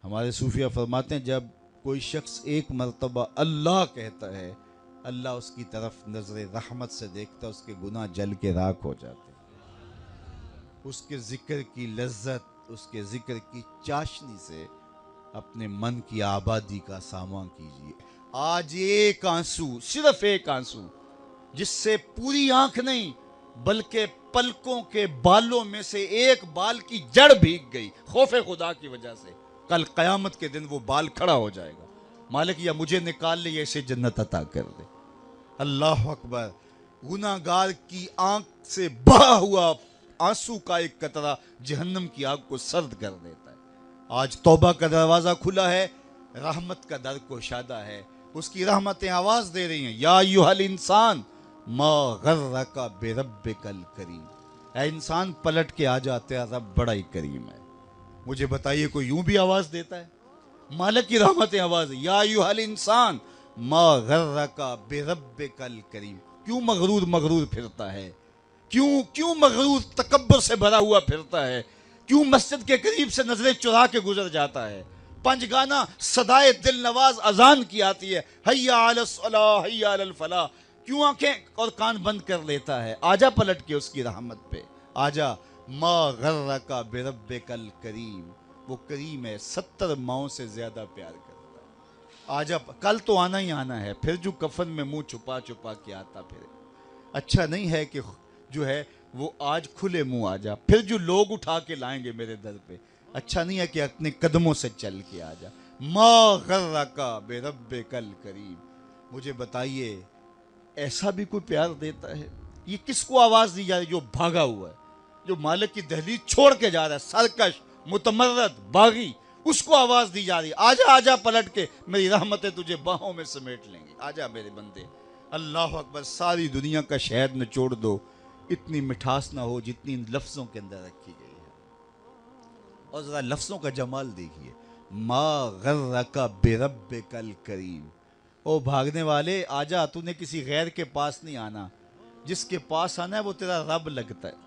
ہمارے صوفیہ فرماتے ہیں جب کوئی شخص ایک مرتبہ اللہ کہتا ہے، اللہ اس کی طرف نظر رحمت سے دیکھتا، اس کے گناہ جل کے راکھ ہو جاتے ہیں۔ اس کے ذکر کی لذت، اس کے ذکر کی چاشنی سے اپنے من کی آبادی کا سامان کیجیے۔ آج ایک آنسو، صرف ایک آنسو، جس سے پوری آنکھ نہیں بلکہ پلکوں کے بالوں میں سے ایک بال کی جڑ بھیگ گئی خوف خدا کی وجہ سے، کل قیامت کے دن وہ بال کھڑا ہو جائے گا۔ مالک یا مجھے نکال لے یا اسے جنت عطا کر دے۔ اللہ اکبر۔ گناہ گار کی آنکھ سے بہا ہوا آنسو کا ایک قطرہ جہنم کی آگ کو سرد کر دیتا ہے۔ آج توبہ کا دروازہ کھلا ہے، رحمت کا در گشادہ ہے، اس کی رحمتیں آواز دے رہی ہیں، یا ایھا الانسان ما غرک بربک الکریم۔ اے انسان پلٹ کے آ جا، تیرا رب بڑا ہی کریم ہے۔ مجھے بتائیے کوئی یوں بھی آواز دیتا ہے؟ مالک کی رحمتیں آواز، یا ایھا الانسان ما غرک بربک الکریم۔ کیوں مغرور پھرتا ہے؟ کیوں مغرور تکبر سے بھرا ہوا پھرتا ہے؟ کیوں مسجد کے قریب سے نظریں چرا کے گزر جاتا ہے؟ پنج گانا صدائے دل نواز اذان کی آتی ہے، حیا علی الصلاح حیا علی الفلاح، کیوں آنکھیں اور کان بند کر لیتا ہے؟ آجا پلٹ کے اس کی رحمت پہ، آجا۔ ما غرک بربک الکریم، وہ کریم ہے، 70 ماؤں سے زیادہ پیار کرتا ہے۔ آجا، کل تو آنا ہی آنا ہے، پھر جو کفن میں منہ چھپا چھپا کے آتا پھر اچھا نہیں ہے کہ جو ہے وہ آج کھلے منہ آجا، پھر جو لوگ اٹھا کے لائیں گے میرے در پہ، اچھا نہیں ہے کہ اپنے قدموں سے چل کے آجا۔ ما غرک بربک الکریم۔ مجھے بتائیے ایسا بھی کوئی پیار دیتا ہے؟ یہ کس کو آواز دی جا رہی؟ جو بھاگا ہوا ہے، جو مالک کی دہلیز چھوڑ کے جا رہا ہے، سرکش، متمرد، باغی، اس کو آواز دی جا رہی ہے، آجا آجا پلٹ کے، میری رحمتیں تجھے باہوں میں سمیٹ لیں گی، آجا میرے بندے۔ اللہ اکبر۔ ساری دنیا کا شہد نچوڑ دو، اتنی مٹھاس نہ ہو جتنی ان لفظوں کے اندر رکھی گئی ہے۔ اور ذرا لفظوں کا جمال دیکھیے، ما غرک بربک الکریم۔ او بھاگنے والے، آجا، تو نے کسی غیر کے پاس نہیں آنا، جس کے پاس آنا ہے وہ تیرا رب لگتا ہے۔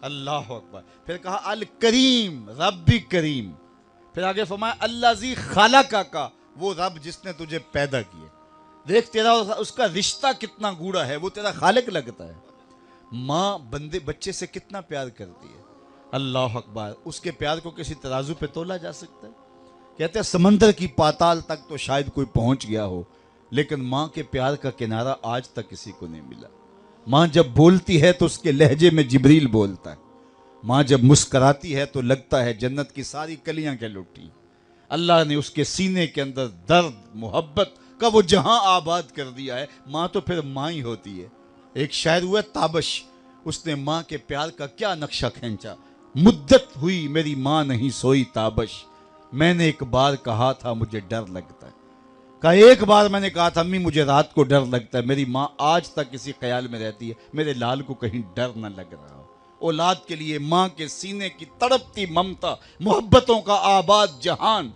اللہ اکبر۔ پھر کہا الکریم، رب بھی کریم۔ پھر آگے فرمایا الذی خلقک کا، وہ رب جس نے تجھے پیدا کیے۔ دیکھ تیرا اس کا رشتہ کتنا گوڑا ہے، وہ تیرا خالق لگتا ہے۔ ماں بچے سے کتنا پیار کرتی ہے، اللہ اکبر۔ اس کے پیار کو کسی ترازو پہ تولا جا سکتا ہے؟ کہتے ہیں سمندر کی پاتال تک تو شاید کوئی پہنچ گیا ہو، لیکن ماں کے پیار کا کنارہ آج تک کسی کو نہیں ملا۔ ماں جب بولتی ہے تو اس کے لہجے میں جبریل بولتا ہے، ماں جب مسکراتی ہے تو لگتا ہے جنت کی ساری کلیاں کے لٹی۔ اللہ نے اس کے سینے کے اندر درد محبت کا وہ جہاں آباد کر دیا ہے۔ ماں تو پھر ماں ہی ہوتی ہے۔ ایک شاعر ہوا تابش، اس نے ماں کے پیار کا کیا نقشہ کھینچا۔ مدت ہوئی میری ماں نہیں سوئی تابش، میں نے ایک بار کہا تھا مجھے ڈر لگتا ہے۔ ایک بار میں نے کہا تھا امی مجھے رات کو ڈر لگتا ہے، میری ماں آج تک اسی خیال میں رہتی ہے میرے لال کو کہیں ڈر نہ لگ رہا ہو۔ اولاد کے لیے ماں کے سینے کی تڑپتی ممتا، محبتوں کا آباد جہان،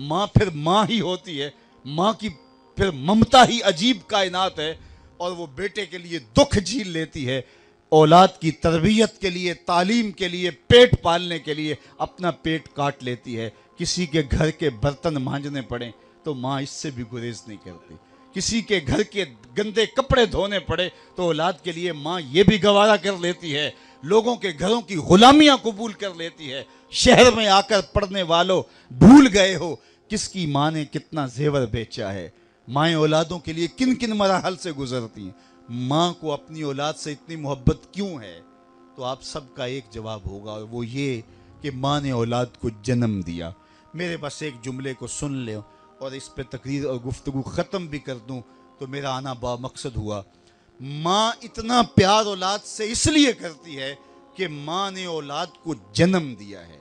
ماں پھر ماں ہی ہوتی ہے۔ ماں کی پھر ممتا ہی عجیب کائنات ہے، اور وہ بیٹے کے لیے دکھ جھیل لیتی ہے، اولاد کی تربیت کے لیے، تعلیم کے لیے، پیٹ پالنے کے لیے اپنا پیٹ کاٹ لیتی ہے۔ کسی کے گھر کے برتن مانجنے پڑیں تو ماں اس سے بھی گریز نہیں کرتی، کسی کے گھر کے گندے کپڑے دھونے پڑے تو اولاد کے لیے ماں یہ بھی گوارا کر لیتی ہے، لوگوں کے گھروں کی غلامیاں قبول کر لیتی ہے۔ شہر میں آ کر پڑھنے والوں بھول گئے ہو کس کی ماں نے کتنا زیور بیچا ہے۔ مائیں اولادوں کے لیے کن کن مراحل سے گزرتی ہیں۔ ماں کو اپنی اولاد سے اتنی محبت کیوں ہے؟ تو آپ سب کا ایک جواب ہوگا، اور وہ یہ کہ ماں نے اولاد کو جنم دیا۔ میرے بس ایک جملے کو سن لیں اور اس پہ تقریر اور گفتگو ختم بھی کر دوں تو میرا آنا با مقصد ہوا۔ ماں اتنا پیار اولاد سے اس لیے کرتی ہے کہ ماں نے اولاد کو جنم دیا ہے۔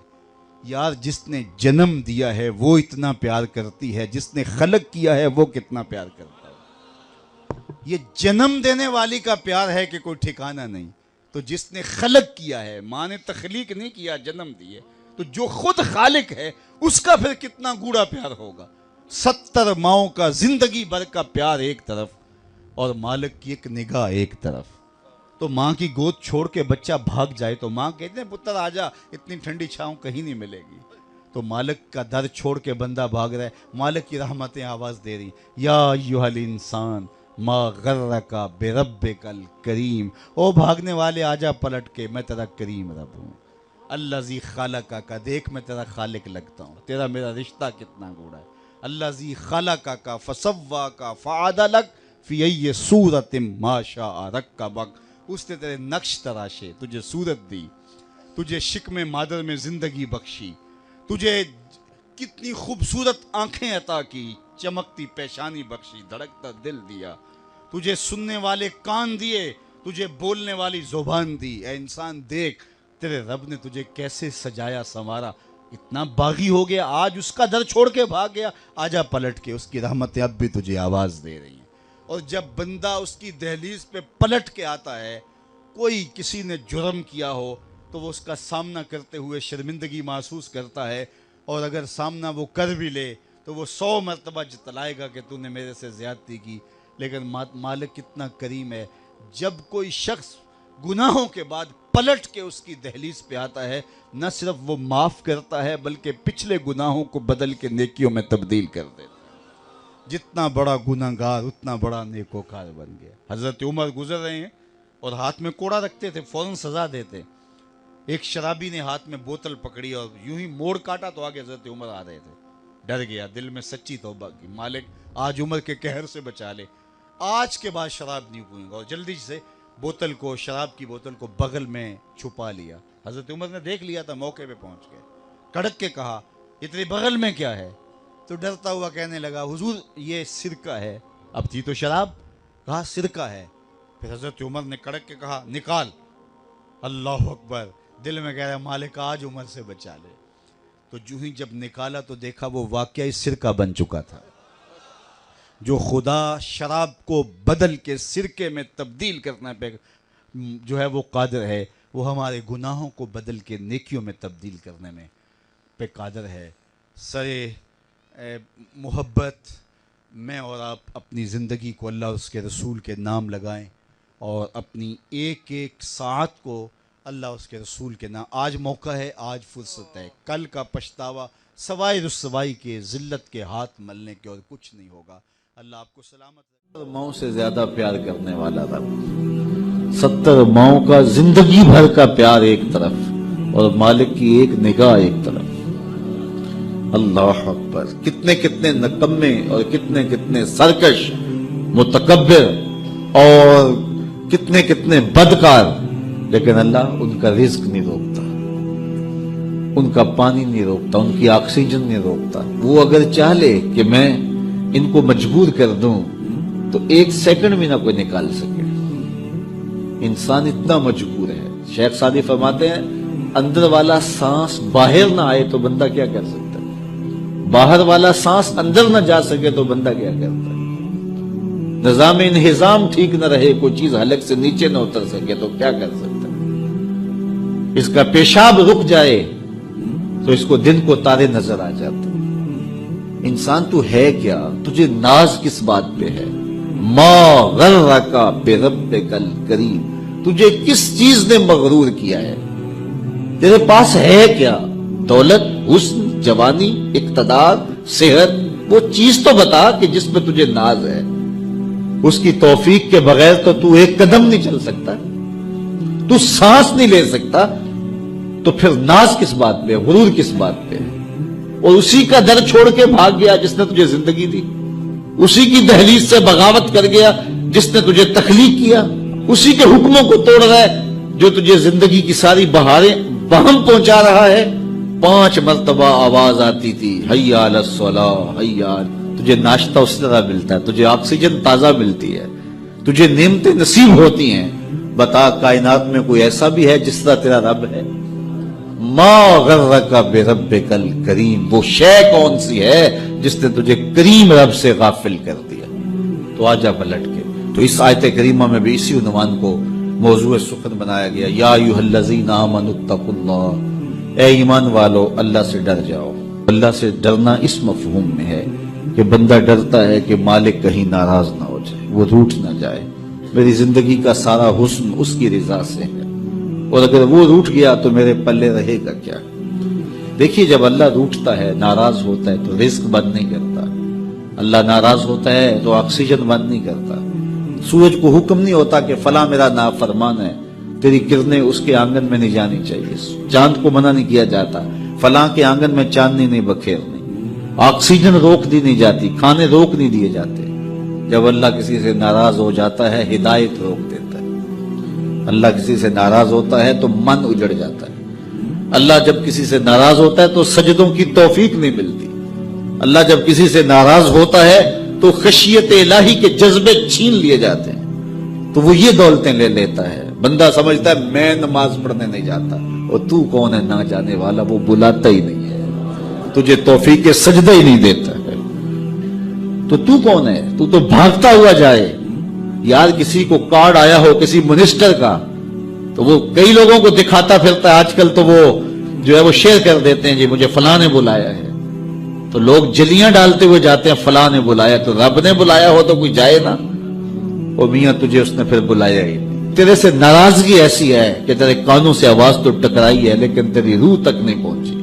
یار جس نے جنم دیا ہے وہ اتنا پیار کرتی ہے، جس نے خلق کیا ہے وہ کتنا پیار کرتا ہے۔ یہ جنم دینے والی کا پیار ہے کہ کوئی ٹھکانہ نہیں، تو جس نے خلق کیا ہے، ماں نے تخلیق نہیں کیا، جنم دیے، تو جو خود خالق ہے اس کا پھر کتنا گوڑا پیار ہوگا۔ 70 ماؤں کا زندگی بھر کا پیار ایک طرف اور مالک کی ایک نگاہ ایک طرف۔ تو ماں کی گود چھوڑ کے بچہ بھاگ جائے تو ماں کہتے ہیں پتر آجا، اتنی ٹھنڈی چھاؤں کہیں نہیں ملے گی۔ تو مالک کا در چھوڑ کے بندہ بھاگ رہا ہے، مالک کی رحمتیں آواز دے رہی، یا ایھا الانسان ما غرک بربک الکریم، او بھاگنے والے آجا پلٹ کے، میں تیرا کریم رب ہوں، الذی خلقک کا، دیکھ میں تیرا خالق لگتا ہوں، تیرا میرا رشتہ کتنا گوڑا ہے، الذی خلقک فسواک فعدلک فی ای صورت ما شاء رکبک، اس نے تیرے نقش تراشے، تجھے صورت دی، تجھے شکم مادر میں زندگی بخشی، تجھے کتنی خوبصورت آنکھیں عطا کی، چمکتی پیشانی بخشی، دھڑکتا دل دیا، تجھے سننے والے کان دیے، تجھے بولنے والی زبان دی، اے انسان دیکھ تیرے رب نے تجھے کیسے سجایا سنوارا، اتنا باغی ہو گیا، آج اس کا در چھوڑ کے بھاگ گیا، آجا پلٹ کے، اس کی رحمتیں اب بھی تجھے آواز دے رہی ہیں۔ اور جب بندہ اس کی دہلیز پہ پلٹ کے آتا ہے، کوئی کسی نے جرم کیا ہو تو وہ اس کا سامنا کرتے ہوئے شرمندگی محسوس کرتا ہے، اور اگر سامنا وہ کر بھی لے تو وہ 100 مرتبہ جتلائے گا کہ تو نے میرے سے زیادتی کی، لیکن مالک کتنا کریم ہے، جب کوئی شخص گناہوں کے بعد پلٹ کے اس کی دہلیز پہ آتا ہے، نہ صرف وہ معاف کرتا ہے بلکہ پچھلے گناہوں کو بدل کے نیکیوں میں تبدیل کر دیتا ہے۔ جتنا بڑا گناہگار اتنا بڑا نیکوکار بن گیا۔ حضرت عمر گزر رہے ہیں اور ہاتھ میں کوڑا رکھتے تھے، فوراً سزا دیتے۔ ایک شرابی نے ہاتھ میں بوتل پکڑی اور یوں ہی موڑ کاٹا تو آگے حضرت عمر آ رہے تھے، ڈر گیا، دل میں سچی توبہ کی، مالک آج عمر کے قہر سے بچا لے، آج کے بعد شراب نہیں پیوں گا، اور جلدی سے بوتل کو، شراب کی بوتل کو بغل میں چھپا لیا۔ حضرت عمر نے دیکھ لیا تھا، موقع پہ پہنچ گئے، کڑک کے کہا یہ تیرے بغل میں کیا ہے؟ تو ڈرتا ہوا کہنے لگا حضور یہ سرکہ ہے۔ اب تھی تو شراب، کہا سرکہ ہے۔ پھر حضرت عمر نے کڑک کے کہا نکال۔ اللہ اکبر، دل میں کہہ رہا مالک آج عمر سے بچا لے۔ تو جو ہی جب نکالا تو دیکھا وہ واقعی سرکہ بن چکا تھا۔ جو خدا شراب کو بدل کے سرکے میں تبدیل کرنے پہ جو ہے وہ قادر ہے، وہ ہمارے گناہوں کو بدل کے نیکیوں میں تبدیل کرنے میں پہ قادر ہے۔ سرے محبت، میں اور آپ اپنی زندگی کو اللہ اور اس کے رسول کے نام لگائیں، اور اپنی ایک ایک ساعت کو اللہ اس کے رسول کے نام۔ آج موقع ہے، آج فرصت ہے، کل کا پچھتاوا سوائے رسوائی کے، ذلت کے ہاتھ ملنے کے اور کچھ نہیں ہوگا۔ اللہ آپ کو سلامت رکھے۔ ماؤں سے زیادہ پیار کرنے والا رب، 70 ماؤں کا زندگی بھر کا پیار ایک طرف اور مالک کی ایک نگاہ ایک طرف۔ اللہ اکبر، کتنے کتنے نکمے اور کتنے کتنے سرکش متکبر اور کتنے کتنے بدکار، لیکن اللہ ان کا رزق نہیں روکتا، ان کا پانی نہیں روکتا، ان کی آکسیجن نہیں روکتا۔ وہ اگر چاہے کہ میں ان کو مجبور کر دوں تو 1 سیکنڈ بھی نہ کوئی نکال سکے۔ انسان اتنا مجبور ہے۔ شیخ سعدی فرماتے ہیں اندر والا سانس باہر نہ آئے تو بندہ کیا کر سکتا ہے، باہر والا سانس اندر نہ جا سکے تو بندہ کیا کرتا ہے، نظام انہضام ٹھیک نہ رہے، کوئی چیز حلق سے نیچے نہ اتر سکے تو کیا کر سکتا ہے، اس کا پیشاب رک جائے تو اس کو دن کو تارے نظر آ جاتے۔ انسان تو ہے کیا، تجھے ناز کس بات پہ ہے؟ ما غرک بربک الکریم، تجھے کس چیز نے مغرور کیا ہے؟ تیرے پاس ہے کیا؟ دولت، حسن، جوانی، اقتدار، صحت، وہ چیز تو بتا کہ جس میں تجھے ناز ہے۔ اس کی توفیق کے بغیر تو ایک قدم نہیں چل سکتا، تو سانس نہیں لے سکتا، تو پھر ناز کس بات پہ، غرور کس بات پہ؟ اور اسی کا در چھوڑ کے بھاگ گیا جس نے تجھے زندگی دی، اسی کی دہلیز سے بغاوت کر گیا جس نے تجھے تخلیق کیا، اسی کے حکموں کو توڑ رہا ہے جو تجھے زندگی کی ساری بہاریں بہم پہنچا رہا ہے۔ 5 مرتبہ آواز آتی تھی حی علی الصلاۃ، حی علی، تجھے ناشتہ اس طرح ملتا ہے، تجھے آکسیجن تازہ ملتی ہے، تجھے نعمتیں نصیب ہوتی ہیں۔ بتا کائنات میں کوئی ایسا بھی ہے جس طرح تیرا رب ہے؟ ما غرک بربک الکریم، وہ شے کون سی ہے جس نے تجھے کریم رب سے غافل کر دیا؟ تو آجا پلٹ کے۔ تو اس آیت کریمہ میں بھی اسی عنوان کو موضوع سخن بنایا گیا، یا ایھا الذین آمنوا اتقوا اللہ، اے ایمان والو اللہ سے ڈر جاؤ۔ اللہ سے ڈرنا اس مفہوم میں ہے کہ بندہ ڈرتا ہے کہ مالک کہیں ناراض نہ ہو جائے، وہ روٹھ نہ جائے، میری زندگی کا سارا حسن اس کی رضا سے ہے، اور اگر وہ روٹھ گیا تو میرے پلے رہے گا کیا؟ دیکھیے جب اللہ روٹھتا ہے، ناراض ہوتا ہے تو رزق بند نہیں کرتا، اللہ ناراض ہوتا ہے تو آکسیجن بند نہیں کرتا، سورج کو حکم نہیں ہوتا کہ فلاں میرا نافرمان ہے، تیری کرنیں اس کے آنگن میں نہیں جانی چاہیے، چاند کو منع نہیں کیا جاتا فلاں کے آنگن میں چاندنی نہیں بکھیرنی، آکسیجن روک دی نہیں جاتی، کھانے روک نہیں دیے جاتے۔ جب اللہ کسی سے ناراض ہو جاتا ہے ہدایت روک دیتا ہے، اللہ کسی سے ناراض ہوتا ہے تو من اجڑ جاتا ہے، اللہ جب کسی سے ناراض ہوتا ہے تو سجدوں کی توفیق نہیں ملتی، اللہ جب کسی سے ناراض ہوتا ہے تو خشیت الہی کے جذبے چھین لیے جاتے ہیں، تو وہ یہ دولتیں لے لیتا ہے۔ بندہ سمجھتا ہے میں نماز پڑھنے نہیں جاتا، اور تو کون ہے نہ جانے والا، وہ بلاتا ہی نہیں ہے، تجھے توفیق سجدہ ہی نہیں دیتا ہے، تو کون ہے؟ تو بھاگتا ہوا جائے۔ یار کسی کو کارڈ آیا ہو کسی منسٹر کا تو وہ کئی لوگوں کو دکھاتا پھرتا ہے، آج کل تو وہ جو ہے وہ شیئر کر دیتے ہیں، جی مجھے فلاں نے بلایا ہے، تو لوگ جلیاں ڈالتے ہوئے جاتے ہیں، فلاں نے بلایا، تو رب نے بلایا ہو تو کوئی جائے نا، وہ میاں تجھے اس نے پھر بلایا ہی نہیں، تیرے سے ناراضگی ایسی ہے کہ تیرے کانوں سے آواز تو ٹکرائی ہے لیکن تیری روح تک نہیں پہنچی،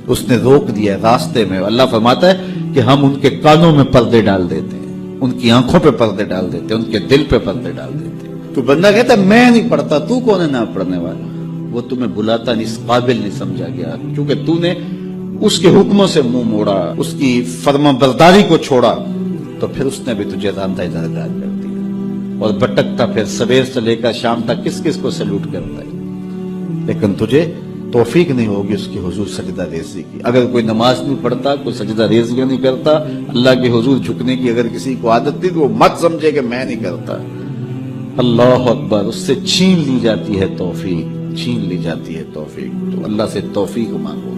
اس نے روک دیا ہے راستے میں۔ اللہ فرماتا ہے کہ ہم ان کے کانوں میں پردے ڈال دیتے ہیں، ان کی آنکھوں پہ پردے ڈال دیتے ہیں، ان کے دل پہ پردے ڈال دیتے ہیں۔ تو بندہ کہتا ہے میں نہیں پڑھتا، تو کون ہے نہ پڑھنے والا؟ وہ تمہیں بلاتا نہیں، اس قابل نہیں سمجھا گیا، کیونکہ تو نے اس کے حکموں سے منہ موڑا، اس کی فرما برداری کو چھوڑا، تو پھر اس نے بھی تجھے راندہ دردار کر دیا، اور بھٹکتا پھر سویر سے لے کر شام تک کس کس کو سلوٹ کرتا ہے، لیکن تجھے توفیق نہیں ہوگی اس کے حضور سجدہ ریزی کی۔ اگر کوئی نماز نہیں پڑھتا، کوئی سجدہ ریزیاں نہیں کرتا، اللہ کے حضور جھکنے کی اگر کسی کو عادت تھی تو وہ مت سمجھے کہ میں نہیں کرتا۔ اللہ اکبر، اس سے چھین لی جاتی ہے توفیق، چھین لی جاتی ہے توفیق۔ تو اللہ سے توفیق مانگو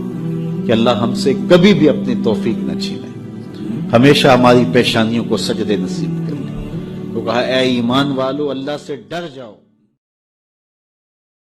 کہ اللہ ہم سے کبھی بھی اپنی توفیق نہ چھینے، ہمیشہ ہماری پیشانیوں کو سجدے نصیب کر لے۔ تو کہا اے ایمان والو اللہ سے ڈر جاؤ۔